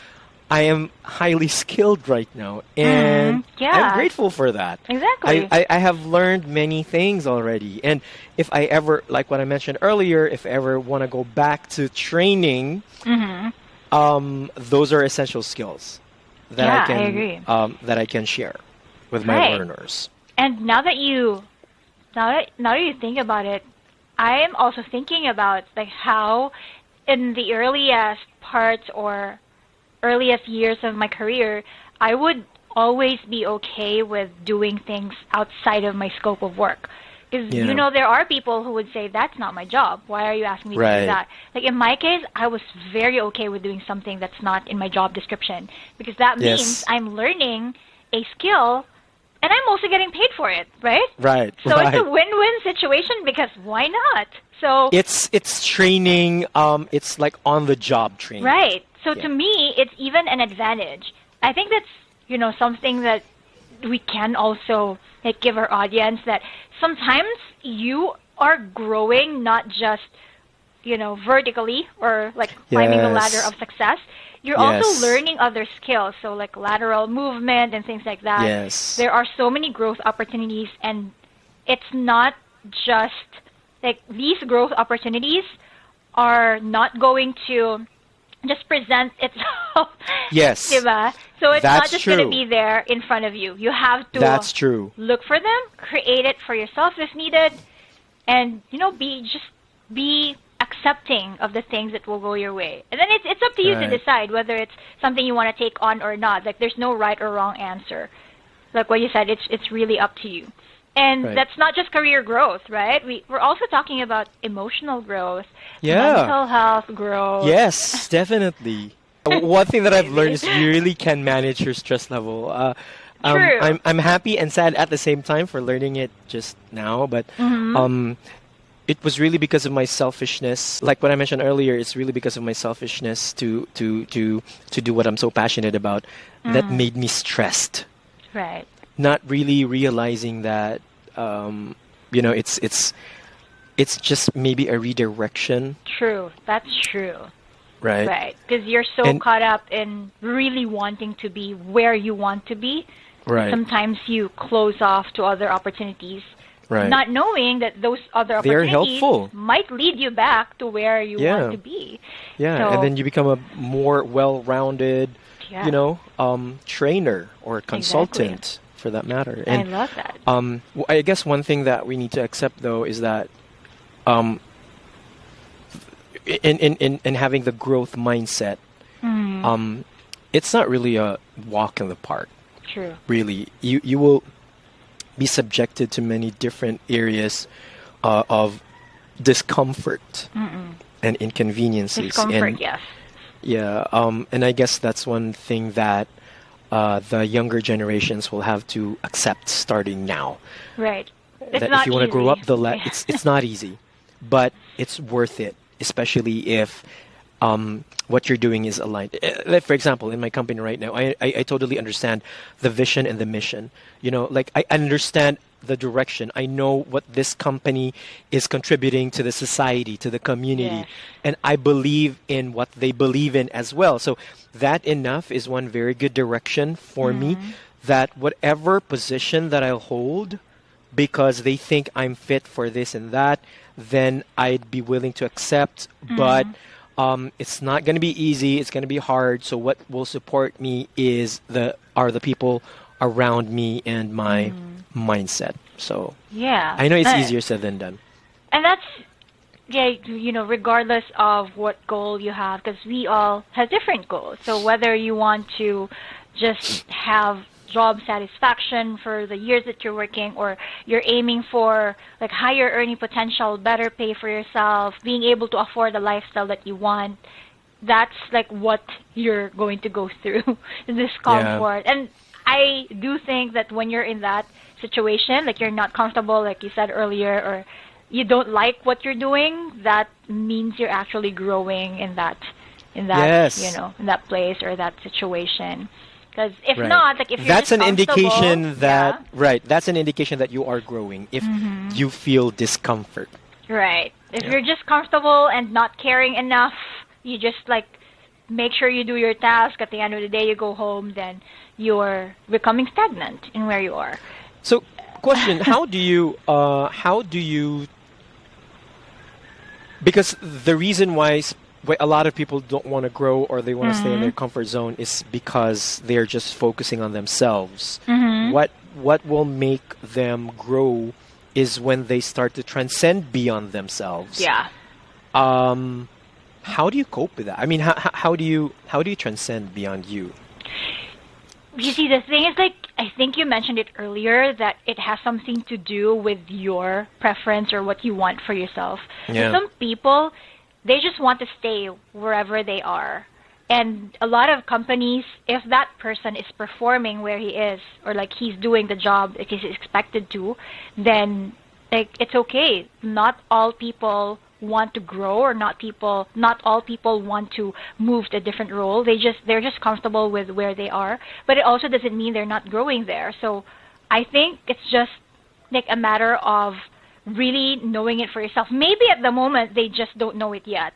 I am highly skilled right now, and I'm grateful for that. Exactly. I have learned many things already, and if I ever, like what I mentioned earlier, if I ever want to go back to training, those are essential skills that I can share with my learners. And now that you think about it, I am also thinking about, like, how in the earliest parts or earliest years of my career, I would always be okay with doing things outside of my scope of work. Because, there are people who would say, that's not my job. Why are you asking me to do that? Like, in my case, I was very okay with doing something that's not in my job description. Because that means I'm learning a skill And I'm also getting paid for it, right? Right. So right. it's a win-win situation because why not? So It's training. It's like on the job training. right. So Yeah. to me, it's even an advantage. I think that's, something that we can also like give our audience, that sometimes you are growing not just, vertically or like climbing the ladder Yes. of success. You're Yes. also learning other skills, so like lateral movement and things like that. Yes. There are so many growth opportunities, and it's not just like these growth opportunities are not going to just present itself. Yes. Diba? So it's not That's just going to true. be there in front of you. You have to That's true. look for them, create it for yourself if needed, and be accepting of the things that will go your way. And then it's up to you to Right. decide whether it's something you want to take on or not. Like there's no right or wrong answer. Like what you said, it's really up to you. And Right. that's not just career growth, right? We're also talking about emotional growth, Yeah. mental health growth. Yes, definitely. One thing that I've learned is you really can manage your stress level. True. I'm happy and sad at the same time for learning it just now, but it was really because of my selfishness. Like what I mentioned earlier, it's really because of my selfishness to do what I'm so passionate about that made me stressed. Right. Not really realizing that it's just maybe a redirection, True. That's true. right? Right. Because you're so And- caught up in really wanting to be where you want to be. Right. Sometimes you close off to other opportunities, Right. not knowing that those other They're opportunities helpful. might lead you back to where you Yeah. want to be. Yeah, So- and then you become a more well-rounded, Yeah. trainer or consultant for that matter. I And love that. I guess one thing that we need to accept though is that in having the growth mindset, it's not really a walk in the park. True. Really, you will be subjected to many different areas of discomfort and inconveniences. Discomfort, and, yes. Yeah, and I guess that's one thing that the younger generations will have to accept starting now. Right. It's That not if you want to grow easy. up it's not easy, but it's worth it, especially if what you're doing is aligned. Like for example, in my company right now, I totally understand the vision and the mission. Like I understand the direction. I know what this company is contributing to the society, to the community, Yes. and I believe in what they believe in as well. So that enough is one very good direction for me, that whatever position that I'll hold, because they think I'm fit for this and that, then I'd be willing to accept. But it's not going to be easy. It's going to be hard. So what will support me are the people around me and my mindset. So Yeah. I know it's easier said than done. And that's, regardless of what goal you have, because we all have different goals. So whether you want to just have job satisfaction for the years that you're working, or you're aiming for like higher earning potential, better pay for yourself, being able to afford the lifestyle that you want, that's like what you're going to go through, this comfort. And I do think that when you're in that situation, like you're not comfortable, like you said earlier, or you don't like what you're doing, that means you're actually growing in that Yes. in that place or that situation. Because if Right. not, like if you're That's just an indication comfortable- that right. That's an indication that you are growing if you feel discomfort. Right. If Yeah. you're just comfortable and not caring enough, you just like make sure you do your task. At the end of the day, you go home, then you're becoming stagnant in where you are. So, question: How do you? Because the reason why a lot of people don't want to grow or they want to stay in their comfort zone is because they're just focusing on themselves. What will make them grow is when they start to transcend beyond themselves. Yeah. How do you cope with that? I mean, how do you transcend beyond you? You see, the thing is, like, I think you mentioned it earlier, that it has something to do with your preference or what you want for yourself. Yeah. Some people, they just want to stay wherever they are. And a lot of companies, if that person is performing where he is, or like he's doing the job that he's expected to, then like it's okay. Not all people want to grow, or not all people want to move to a different role. They're just comfortable with where they are. But it also doesn't mean they're not growing there. So I think it's just like a matter of really knowing it for yourself. Maybe at the moment they just don't know it yet.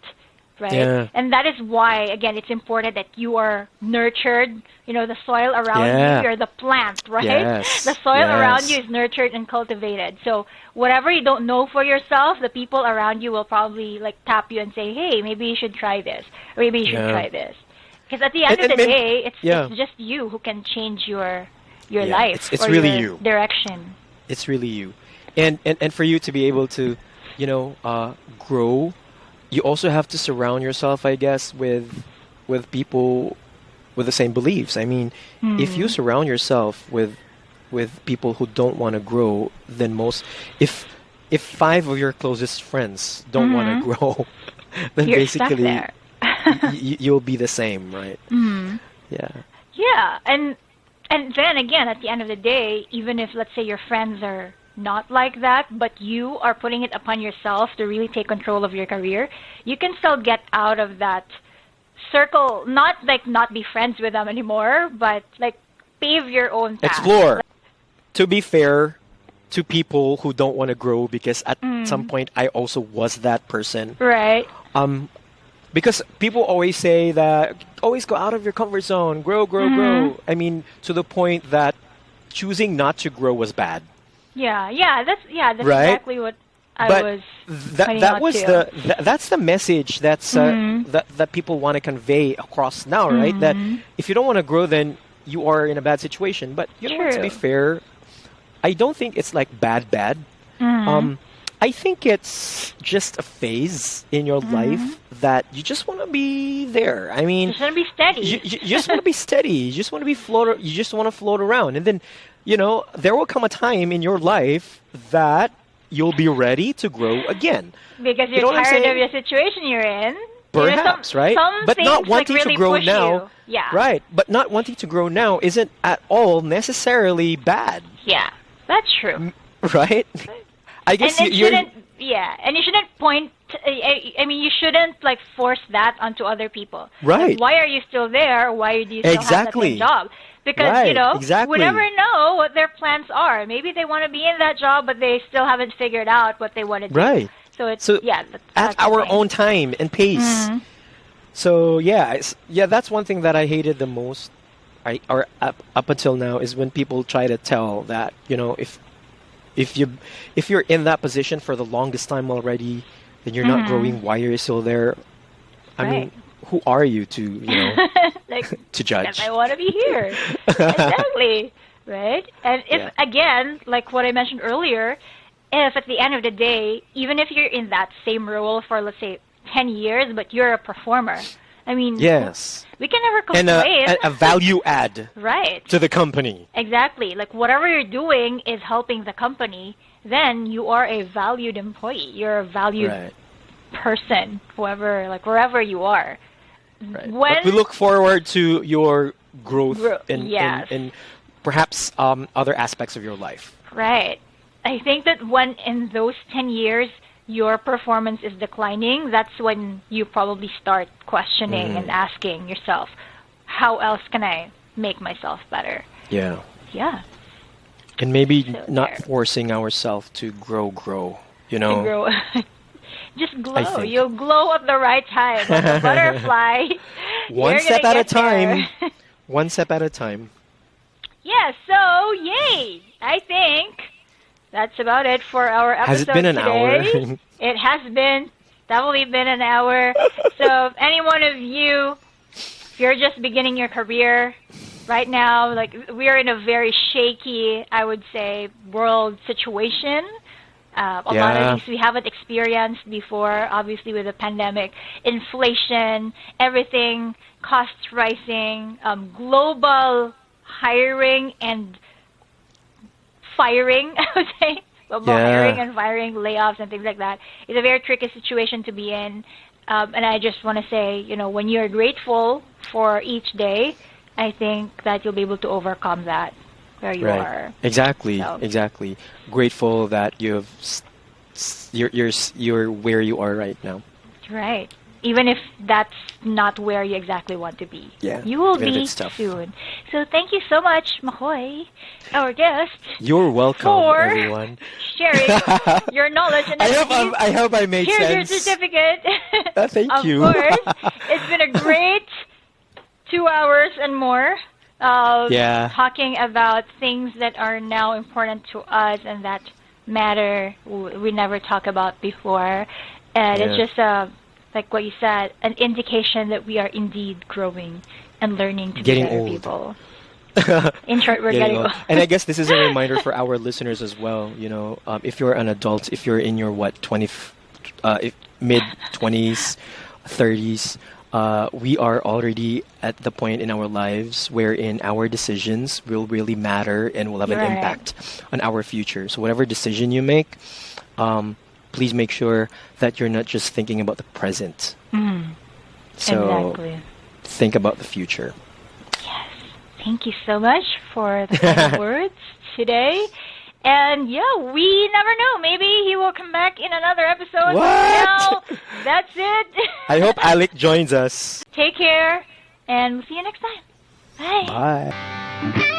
Right? Yeah. And that is why, again, it's important that you are nurtured. You know, the soil around you, you're the plant, right? Yes. The soil Yes. around you is nurtured and cultivated. So whatever you don't know for yourself, the people around you will probably like tap you and say, hey, maybe you should try this. Or maybe you should try this. Because at the end of the day, it's just you who can change your life it's or really your you. direction. It's really you. And for you to be able to, grow, you also have to surround yourself, I guess, with people with the same beliefs. I mean, if you surround yourself with people who don't want to grow, then if 5 of your closest friends don't want to grow, then You're basically stuck there. you'll be the same, right? Yeah. Yeah, and then again, at the end of the day, even if let's say your friends are not like that, but you are putting it upon yourself to really take control of your career, you can still get out of that circle, not be friends with them anymore, but like pave your own path. Explore. To be fair to people who don't want to grow, because at some point I also was that person. Right. Because people always say that always go out of your comfort zone, grow. I mean, to the point that choosing not to grow was bad. Yeah, that's right? exactly what I was pointing out too. That's the message that people want to convey across now, right? That if you don't want to grow, then you are in a bad situation. But you know what, to be fair, I don't think it's like bad. I think it's just a phase in your life that you just want to be there. I mean, you just want to be steady. You just want to be steady. You just want to be float. You just want to float around, and then there will come a time in your life that you'll be ready to grow again. Because you're tired of your situation you're in. Perhaps, right? But not wanting really to grow now. You. Yeah. Right. But not wanting to grow now isn't at all necessarily bad. Yeah, that's true. Right? I guess and you shouldn't point. I mean, you shouldn't force that onto other people. Right. Like, why are you still there? Why do you still have that same job? Because we never know what their plans are. Maybe they want to be in that job, but they still haven't figured out what they want to do. Right. So at our own time and pace. So that's one thing that I hated the most. Up until now is when people try to tell that if you're in that position for the longest time already, then you're not growing. Why are you still there? I mean, who are you to to judge? I want to be here. Exactly, right? And if again, like what I mentioned earlier, if at the end of the day, even if you're in that same role for let's say 10 years, but you're a performer, I mean, yes, we can never complain. And a value add, right, to the company. Exactly. Like whatever you're doing is helping the company. Then you are a valued employee. You're a valued person, wherever you are. Right. But we look forward to your growth in perhaps other aspects of your life. Right. I think that when in those 10 years your performance is declining, that's when you probably start questioning and asking yourself, how else can I make myself better? Yeah. Yeah. And maybe not forcing ourselves to grow. To grow. Just glow. You'll glow at the right time. Like a butterfly. One step at a time. One step at a time. Yeah, so yay! I think that's about it for our episode. Has it been an hour? It has definitely been an hour. So if any one of you, if you're just beginning your career right now, we're in a very shaky, I would say, world situation. A lot of things we haven't experienced before, obviously with the pandemic, inflation, everything, costs rising, global hiring and firing, I would say. Global hiring and firing, layoffs and things like that. It's a very tricky situation to be in. And I just want to say, when you're grateful for each day, I think that you'll be able to overcome that where you are. Exactly. So. Exactly. Grateful that you're where you are right now. Right. Even if that's not where you exactly want to be. Yeah. You will even if be it's tough. soon. So thank you so much, McCoy, our guest. You're welcome, for everyone. sharing your knowledge and expertise. I hope I made Here's sense. your certificate. Thank you. Of course. It's been a great 2 hours and more of talking about things that are now important to us and that matter we never talked about before. And it's just like what you said, an indication that we are indeed growing and learning to Getting be better old. people. In short, we're getting old. And I guess this is a reminder for our listeners as well. If you're an adult, if you're in your mid 20s, 30s, we are already at the point in our lives wherein our decisions will really matter and will have an impact on our future. So whatever decision you make, please make sure that you're not just thinking about the present. So think about the future. Yes. Thank you so much for the kind words today. And we never know. Maybe he will come back in another episode. What? Now, that's it. I hope Alec joins us. Take care, and we'll see you next time. Bye. Bye.